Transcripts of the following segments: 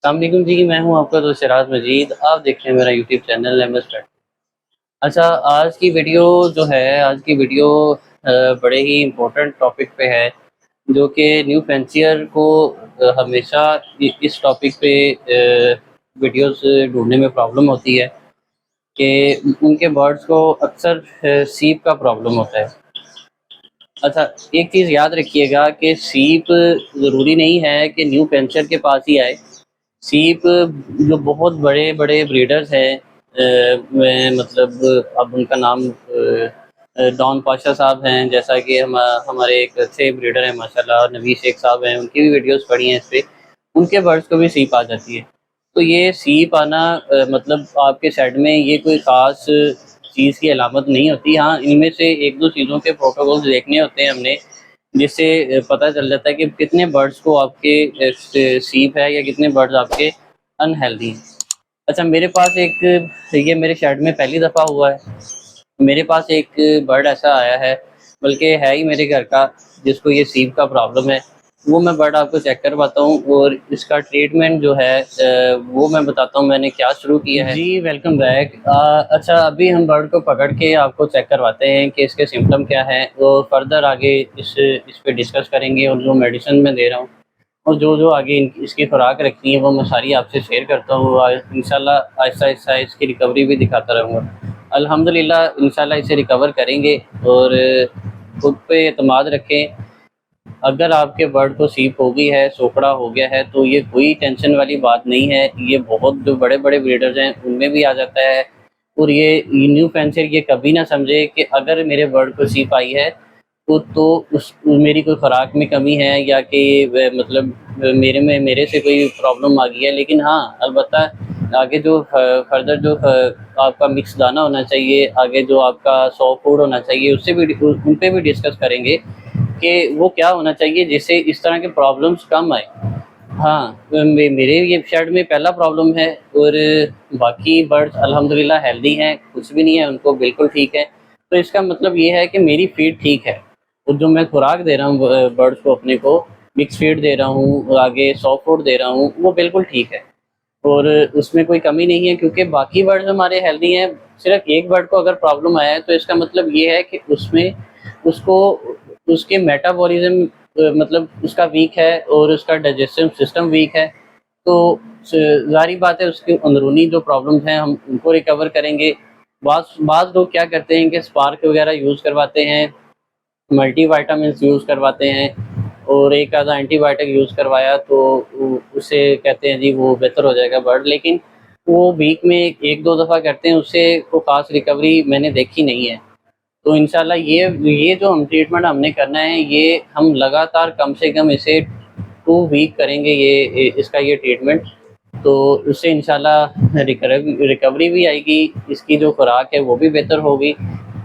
अस्सलामुअलैकुम जी, मैं हूँ आपका दोस्त सिराज मजीद। आप देख रहे हैं मेरा यूट्यूब चैनल एमएस टेक। अच्छा, आज की वीडियो बड़े ही इम्पोर्टेंट टॉपिक पे है, जो कि न्यू फैंसियर को हमेशा इस टॉपिक पे वीडियोस ढूंढने में प्रॉब्लम होती है कि उनके बर्ड्स को अक्सर सीप का प्रॉब्लम होता है। अच्छा, एक चीज़ याद रखिएगा कि सीप ज़रूरी नहीं है कि न्यू फैंसियर के पास ही आए। सीप जो बहुत बड़े-बड़े ब्रीडर्स हैं, मैं मतलब अब उनका नाम डॉन पाशा साहब हैं, जैसा कि हमारे एक अच्छे ब्रीडर हैं माशाल्लाह, नवीस शेख साहब हैं, उनकी भी वीडियोस पड़ी हैं इस पे। उनके बर्ड्स को भी सीप आ जाती है। तो ये सीप आना मतलब आपके शेड में ये कोई ख़ास चीज़ की अलामत नहीं होती। हाँ, इनमें से 1-2 चीज़ों के प्रोटोकॉल्स देखने होते हैं हमने, जिससे पता चल जाता है कि कितने बर्ड्स को आपके सीप है या कितने बर्ड्स आपके अनहेल्दी हैं। अच्छा, ये मेरे शेड में पहली दफ़ा हुआ है। मेरे पास एक बर्ड ऐसा आया है, बल्कि है ही मेरे घर का, जिसको ये सीप का प्रॉब्लम है। वो मैं बर्ड आपको चेक करवाता हूँ और इसका ट्रीटमेंट जो है वो मैं बताता हूँ मैंने क्या शुरू किया है। जी, वेलकम बैक। अच्छा, अभी हम बर्ड को पकड़ के आपको चेक करवाते हैं कि इसके सिम्पटम क्या हैं, और फर्दर आगे इस पे डिस्कस करेंगे, और जो मेडिसिन मैं दे रहा हूँ और जो आगे इसकी खुराक रखनी है वो मैं सारी आपसे शेयर करता हूँ। इंशाल्लाह आहिस्ता-आहिस्ता इसकी रिकवरी भी दिखाता रहूँगा। अल्हम्दुलिल्लाह इंशाल्लाह इसे रिकवर करेंगे, और खुद पे एतमाद रखें। अगर आपके बर्ड को सीप हो गई है, सोकड़ा हो गया है, तो ये कोई टेंशन वाली बात नहीं है। ये बहुत जो बड़े-बड़े ब्रीडर्स हैं उनमें भी आ जाता है, और ये न्यू फैंसियर ये कभी ना समझे कि अगर मेरे बर्ड को सीप आई है तो उस मेरी कोई खुराक में कमी है, या कि मतलब मेरे से कोई प्रॉब्लम आ गई है। लेकिन हाँ, अलबत्ता आगे जो फर्दर जो आपका मिक्स दाना होना चाहिए, आगे जो आपका सॉफ्ट फूड होना चाहिए, उससे भी उन पे भी डिस्कस करेंगे कि वो क्या होना चाहिए जिससे इस तरह के प्रॉब्लम्स कम आए। हाँ, मेरे ये शेड में पहला प्रॉब्लम है, और बाकी बर्ड्स अल्हम्दुलिल्लाह हेल्दी हैं, कुछ भी नहीं है उनको, बिल्कुल ठीक है। तो इसका मतलब ये है कि मेरी फीड ठीक है, और जो मैं खुराक दे रहा हूँ बर्ड्स को अपने को, मिक्स फीड दे रहा हूँ, आगे सॉफ्ट फूड दे रहा हूँ, वो बिल्कुल ठीक है, और उसमें कोई कमी नहीं है, क्योंकि बाकी बर्ड्स हमारे हेल्दी हैं। सिर्फ एक बर्ड को अगर प्रॉब्लम आया है तो इसका मतलब ये है कि उसमें उसको उसके मेटाबॉलिज्म मतलब उसका वीक है, और उसका डाइजेस्टिव सिस्टम वीक है। तो ज़ाहिर बात है उसके अंदरूनी जो प्रॉब्लम्स हैं हम उनको रिकवर करेंगे। बाज़ बाज़ लोग क्या करते हैं कि स्पार्क वगैरह यूज़ करवाते हैं, मल्टीविटामिन्स यूज़ करवाते हैं, और एक आधा एंटीबायोटिक यूज़ करवाया तो उससे कहते हैं जी वो बेहतर हो जाएगा बर्ड। लेकिन वो वीक में 1-2 दफ़ा करते हैं, उससे कोई ख़ास रिकवरी मैंने देखी नहीं है। तो इंशाल्लाह ये जो हम ट्रीटमेंट हमने करना है, ये हम लगातार कम से कम इसे 2 वीक करेंगे, इसका ये ट्रीटमेंट। तो उससे इंशाल्लाह रिकवरी भी आएगी, इसकी जो खुराक है वो भी बेहतर होगी,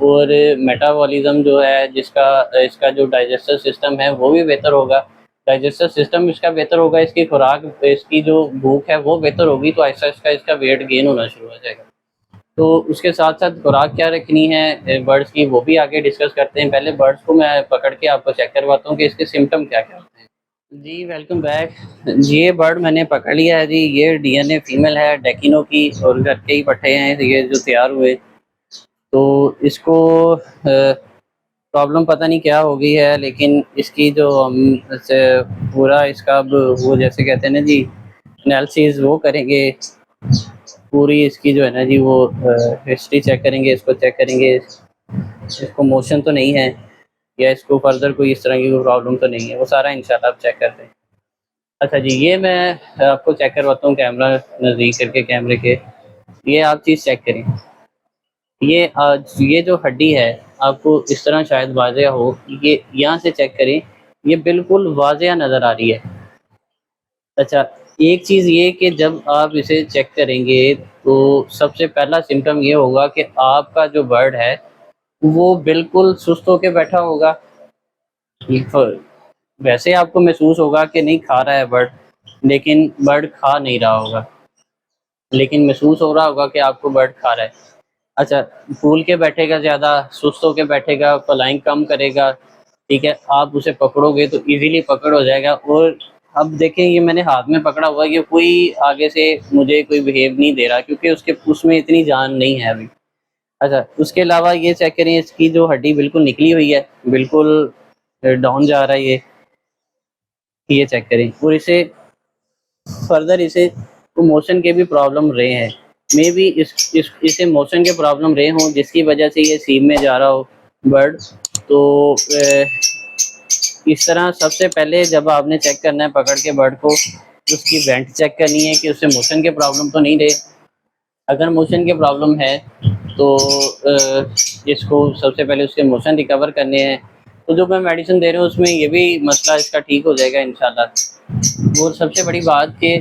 और मेटाबॉलिज्म जो है जिसका इसका जो डाइजेस्टिव सिस्टम है वो भी बेहतर होगा। डाइजेस्टिव सिस्टम इसका बेहतर होगा, इसकी खुराक, इसकी जो भूख है वो बेहतर होगी, तो आहिस्ता-आहिस्ता इसका वेट गेन होना शुरू हो जाएगा। तो उसके साथ-साथ खुराक क्या रखनी है बर्ड्स की, वो भी आगे डिस्कस करते हैं। पहले बर्ड्स को मैं पकड़ के आपको चेक करवाता हूँ कि इसके सिम्पटम क्या-क्या होते हैं। जी, वेलकम बैक। जी, ये बर्ड मैंने पकड़ लिया है जी, ये डीएनए फीमेल है डेकिनो की, और घर के ही पट्ठे हैं ये जो तैयार हुए। तो इसको प्रॉब्लम पता नहीं क्या हो गई है, लेकिन इसकी जो हम से पूरा इसका अब वो जैसे कहते हैं ना जी, एनालिसिस वो करेंगे, पूरी इसकी जो है ना जी वो हिस्ट्री चेक करेंगे, इसको चेक करेंगे, इसको मोशन तो नहीं है, या इसको फर्दर कोई इस तरह की कोई प्रॉब्लम तो नहीं है, वो सारा इंशाल्लाह आप चेक करते हैं। अच्छा जी, ये मैं आपको चेक करवाता हूँ कैमरा नज़दीक करके कैमरे के। ये आप चीज़ चेक करें। ये जो हड्डी है, आपको इस तरह शायद वाज़ेह हो, ये यहाँ से चेक करें, ये बिल्कुल वाज़ेह नज़र आ रही है। अच्छा, एक चीज़ ये कि जब आप इसे चेक करेंगे, तो सबसे पहला सिम्पटम ये होगा कि आपका जो बर्ड है, वो बिल्कुल सुस्त होके बैठा होगा। वैसे आपको महसूस होगा कि नहीं खा रहा है बर्ड, लेकिन बर्ड खा नहीं रहा होगा, लेकिन महसूस हो रहा होगा कि आपको बर्ड खा रहा है। अच्छा, फूल के बैठेगा ज़्यादा, सुस्त होके बैठेगा, फ्लाइंग कम करेगा, ठीक है? आप उसे पकड़ोगे तो ईज़िली पकड़ हो जाएगा, और अब देखें ये मैंने हाथ में पकड़ा हुआ है, ये कोई आगे से मुझे कोई बिहेव नहीं दे रहा क्योंकि उसके उसमें इतनी जान नहीं है अभी। अच्छा, उसके अलावा ये चेक करें इसकी जो हड्डी बिल्कुल निकली हुई है, बिल्कुल डाउन जा रहा है ये चेक करें। और इसे फर्दर इसे मोशन के भी प्रॉब्लम रहे हैं, मे बी इसे मोशन के प्रॉब्लम रहे हों जिसकी वजह से ये सीम में जा रहा हो बर्ड। तो इस तरह सबसे पहले जब आपने चेक करना है पकड़ के बर्ड को, उसकी वेंट चेक करनी है कि उसे मोशन के प्रॉब्लम तो नहीं रहे। अगर मोशन के प्रॉब्लम है तो इसको सबसे पहले उसके मोशन रिकवर करने हैं। तो जो मैं मेडिसिन दे रहा हूँ उसमें ये भी मसला इसका ठीक हो जाएगा इंशाल्लाह। और सबसे बड़ी बात कि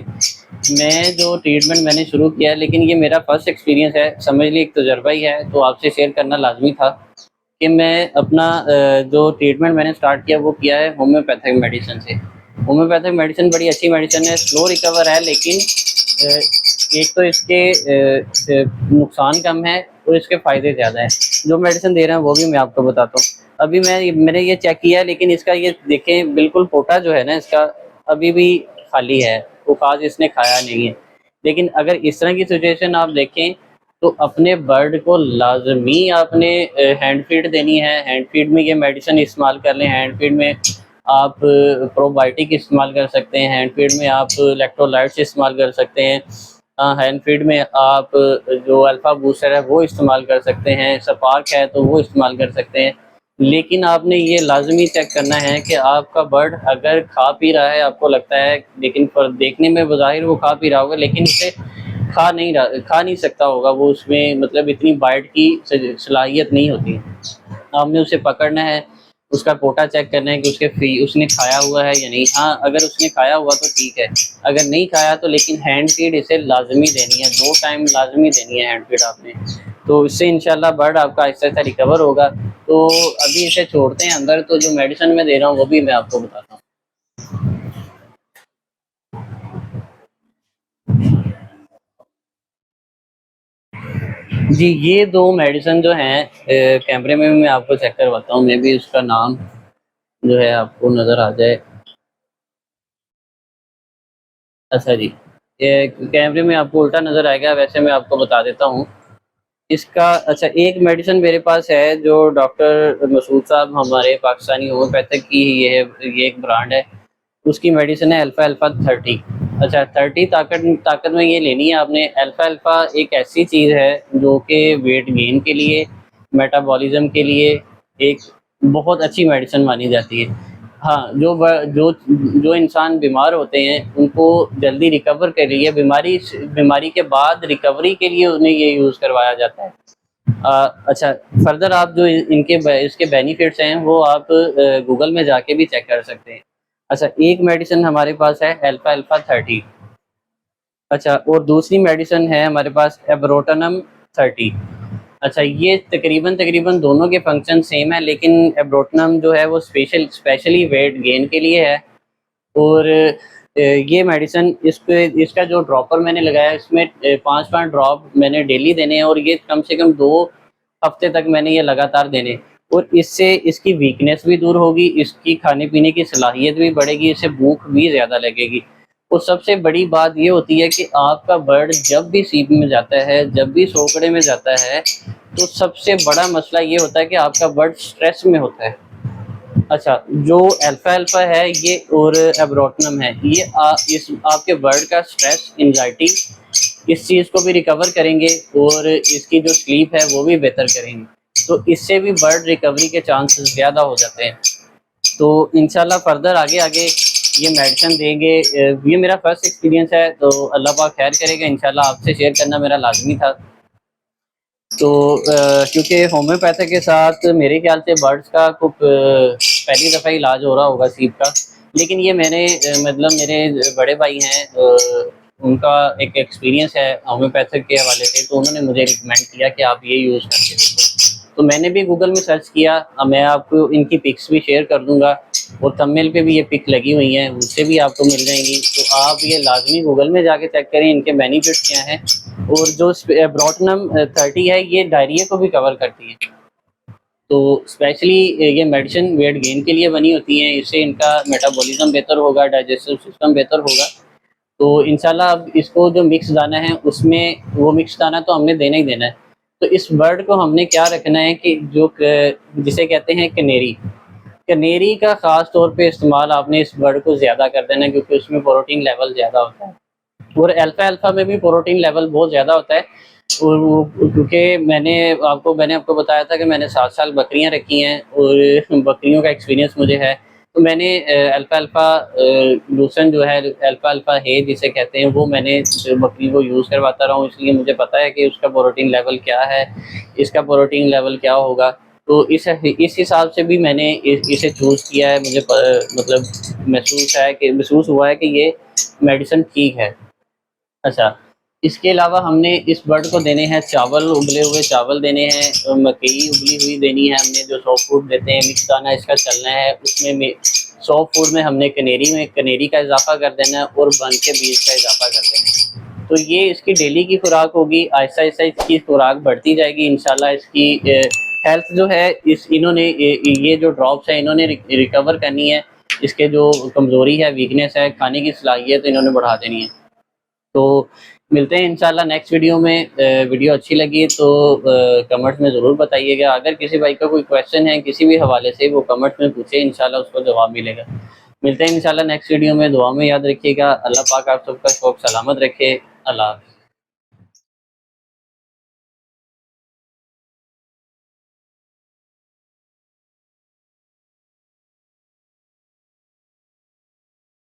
मैं जो ट्रीटमेंट मैंने शुरू किया है, लेकिन ये मेरा फर्स्ट एक्सपीरियंस है, समझ ली एक तजर्बा ही है, तो आपसे शेयर करना लाजमी था कि मैं अपना जो ट्रीटमेंट मैंने स्टार्ट किया वो किया है होम्योपैथिक मेडिसिन से। होम्योपैथिक मेडिसिन बड़ी अच्छी मेडिसिन है, स्लो रिकवर है, लेकिन अ, एक तो इसके नुकसान कम है और इसके फ़ायदे ज़्यादा हैं। जो मेडिसिन दे रहे हैं वो भी मैं आपको बताता हूँ। अभी मैंने ये चेक किया, लेकिन इसका ये देखें बिल्कुल पोटा जो है ना इसका अभी भी खाली है, वो खास इसने खाया नहीं है। लेकिन अगर इस तरह की सिचुएशन आप देखें तो अपने बर्ड को लाजमी आपने हैंड फीड देनी है। हैंड फीड में ये मेडिसिन इस्तेमाल कर लें, हैंड फीड में आप प्रोबायोटिक इस्तेमाल कर सकते हैं, हैंड फीड में आप इलेक्ट्रोलाइट्स इस्तेमाल कर सकते हैं, हैंड फीड में आप जो अल्फा बूस्टर है वो इस्तेमाल कर सकते हैं, स्पार्क है तो वो इस्तेमाल कर सकते हैं। लेकिन आपने ये लाजमी चेक करना है कि आपका बर्ड अगर खा पी रहा है, आपको लगता है, लेकिन पर देखने में बज़ाहिर वो खा पी रहा होगा, लेकिन उसे खा नहीं सकता होगा वो, उसमें मतलब इतनी बाइट की सलाहियत नहीं होती। आपने उसे पकड़ना है, उसका पोटा चेक करना है कि उसने खाया हुआ है या नहीं। हाँ, अगर उसने खाया हुआ तो ठीक है, अगर नहीं खाया तो लेकिन हैंड फीड इसे लाजमी देनी है, 2 टाइम लाजमी देनी है हैंड फीड आपने। तो इससे इंशाल्लाह बर्ड आपका आहिस्ता-आहिस्ता रिकवर होगा। तो अभी इसे छोड़ते हैं अंदर, तो जो मेडिसिन मैं दे रहा हूँ वो भी मैं आपको बताता हूँ। जी, ये 2 मेडिसिन जो हैं कैमरे में मैं आपको चेक करवाता हूँ, मे बी उसका नाम जो है आपको नज़र आ जाए। अच्छा जी, ये कैमरे में आपको उल्टा नज़र आएगा, वैसे मैं आपको बता देता हूँ। इसका अच्छा, एक मेडिसिन मेरे पास है जो डॉक्टर मसूद साहब, हमारे पाकिस्तानी होम्योपैथिक की ये एक ब्रांड है। उसकी मेडिसिन है अल्फ़ा अल्फ़ा 30। अच्छा, 30 ताकत ताकत में ये लेनी है आपने। अल्फ़ा अल्फ़ा एक ऐसी चीज़ है जो कि वेट गेन के लिए, मेटाबॉलिज़्म के लिए एक बहुत अच्छी मेडिसिन मानी जाती है। हाँ, जो इंसान बीमार होते हैं उनको जल्दी रिकवर के लिए, बीमारी के बाद रिकवरी के लिए उन्हें ये यूज़ करवाया जाता है। अच्छा, फर्दर आप जो इसके बेनिफिट्स हैं वो आप गूगल में जाके भी चेक कर सकते हैं। अच्छा, एक मेडिसिन हमारे पास है अल्फ़ा अल्फ़ा 30। अच्छा, और दूसरी मेडिसिन है हमारे पास एब्रोटोनम 30। अच्छा, ये तकरीबन दोनों के फंक्शन सेम है, लेकिन एब्रोटोनम जो है वो स्पेशली वेट गेन के लिए है। और ये मेडिसिन इसका जो ड्रॉपर मैंने लगाया है इसमें 5-5 ड्रॉप मैंने डेली देने हैं, और ये कम से कम 2 हफ्ते तक मैंने ये लगातार देने। और इससे इसकी वीकनेस भी दूर होगी, इसकी खाने-पीने की सलाहियत भी बढ़ेगी, इससे भूख भी ज़्यादा लगेगी। और सबसे बड़ी बात ये होती है कि आपका बर्ड जब भी सीप में जाता है, जब भी सोकड़े में जाता है, तो सबसे बड़ा मसला ये होता है कि आपका बर्ड स्ट्रेस में होता है। अच्छा, जो अल्फ़ा-अल्फ़ा है ये और एब्रोटनम है, ये इस आपके बर्ड का स्ट्रेस, एंग्ज़ायटी, इस चीज़ को भी रिकवर करेंगे और इसकी जो स्लीप है वो भी बेहतर करेंगे। तो इससे भी बर्ड रिकवरी के चांसेस ज़्यादा हो जाते हैं। तो इंशाल्लाह फर्दर आगे-आगे ये मेडिसिन देंगे। ये मेरा फर्स्ट एक्सपीरियंस है, तो अल्लाह पाक खैर करेगा, इंशाल्लाह आपसे शेयर करना मेरा लाज़मी था। तो क्योंकि होम्योपैथिक के साथ मेरे ख्याल से बर्ड्स का पहली दफ़ा इलाज हो रहा होगा सीप का। लेकिन ये मतलब मेरे बड़े भाई हैं, उनका एक एक्सपीरियंस है होम्योपैथिक के हवाले से, तो उन्होंने मुझे रिकमेंड किया कि आप ये यूज़ करके देखो। तो मैंने भी गूगल में सर्च किया, मैं आपको इनकी पिक्स भी शेयर कर दूँगा, और थंबनेल पे भी ये पिक लगी हुई हैं, उससे भी आपको मिल जाएँगी। तो आप ये लाज़मी गूगल में जाके चेक करें इनके बेनिफिट्स क्या हैं। और जो ब्रोटनम 30 है ये डायरिया को भी कवर करती है। तो स्पेशली ये मेडिसिन वेट गेन के लिए बनी होती हैं, इससे इनका मेटाबॉलिज्म बेहतर होगा, डाइजेस्टिव सिस्टम बेहतर होगा। तो इंशाल्लाह अब इसको जो मिक्स दाना है उसमें वो मिक्स दाना तो हमने देना ही देना है। तो इस बर्ड को हमने क्या रखना है कि जिसे कहते हैं कनेरी, कनेरी का ख़ास तौर पे इस्तेमाल आपने इस बर्ड को ज़्यादा कर देना है, क्योंकि उसमें प्रोटीन लेवल ज़्यादा होता है और अल्फ़ा अल्फ़ा में भी प्रोटीन लेवल बहुत ज़्यादा होता है। और वो क्योंकि मैंने आपको बताया था कि मैंने 7 साल बकरियाँ रखी हैं और बकरियों का एक्सपीरियंस मुझे है। तो मैंने अल्फ़ा अल्फ़ा लूसेंट जो है, अल्फ़ा अल्फ़ा है जिसे कहते हैं, वो मैंने बकरी को यूज़ करवाता रहा हूँ, इसलिए मुझे पता है कि उसका प्रोटीन लेवल क्या है, इसका प्रोटीन लेवल क्या होगा। तो इस हिसाब से भी मैंने इसे चूज़ किया है। मुझे मतलब महसूस हुआ है कि ये मेडिसिन ठीक है। अच्छा, इसके अलावा हमने इस बर्ड को देने हैं चावल, उबले हुए चावल देने हैं, मकई उबली हुई देनी है हमने, जो सॉफ्ट फूड देते हैं, मिक्स दाना इसका चलना है। उसमें सॉफ्ट फूड में हमने कनेरी का इजाफा कर देना है और बन के बीज का इजाफा कर देना है। तो ये इसकी डेली की खुराक होगी, आहिस्ता आहिस्ता इसकी खुराक बढ़ती जाएगी इंशाल्लाह। इसकी हेल्थ जो है, इस इन्होंने ये जो ड्रॉप्स है इन्होंने रिकवर करनी है। इसके जो कमज़ोरी है, वीकनेस है, खाने की सलाहियत इन्होंने बढ़ा देनी है। तो मिलते हैं इंशाल्लाह नेक्स्ट वीडियो में। वीडियो अच्छी लगी तो कमेंट्स में ज़रूर बताइएगा। अगर किसी भाई का कोई क्वेश्चन है किसी भी हवाले से, वो कमेंट्स में पूछे, इंशाल्लाह उसको जवाब मिलेगा। मिलते हैं इंशाल्लाह नेक्स्ट वीडियो में। दुआ में याद रखिएगा। अल्लाह पाक आप सबका शौक सलामत रखे। अल्लाह हाफ़िज़।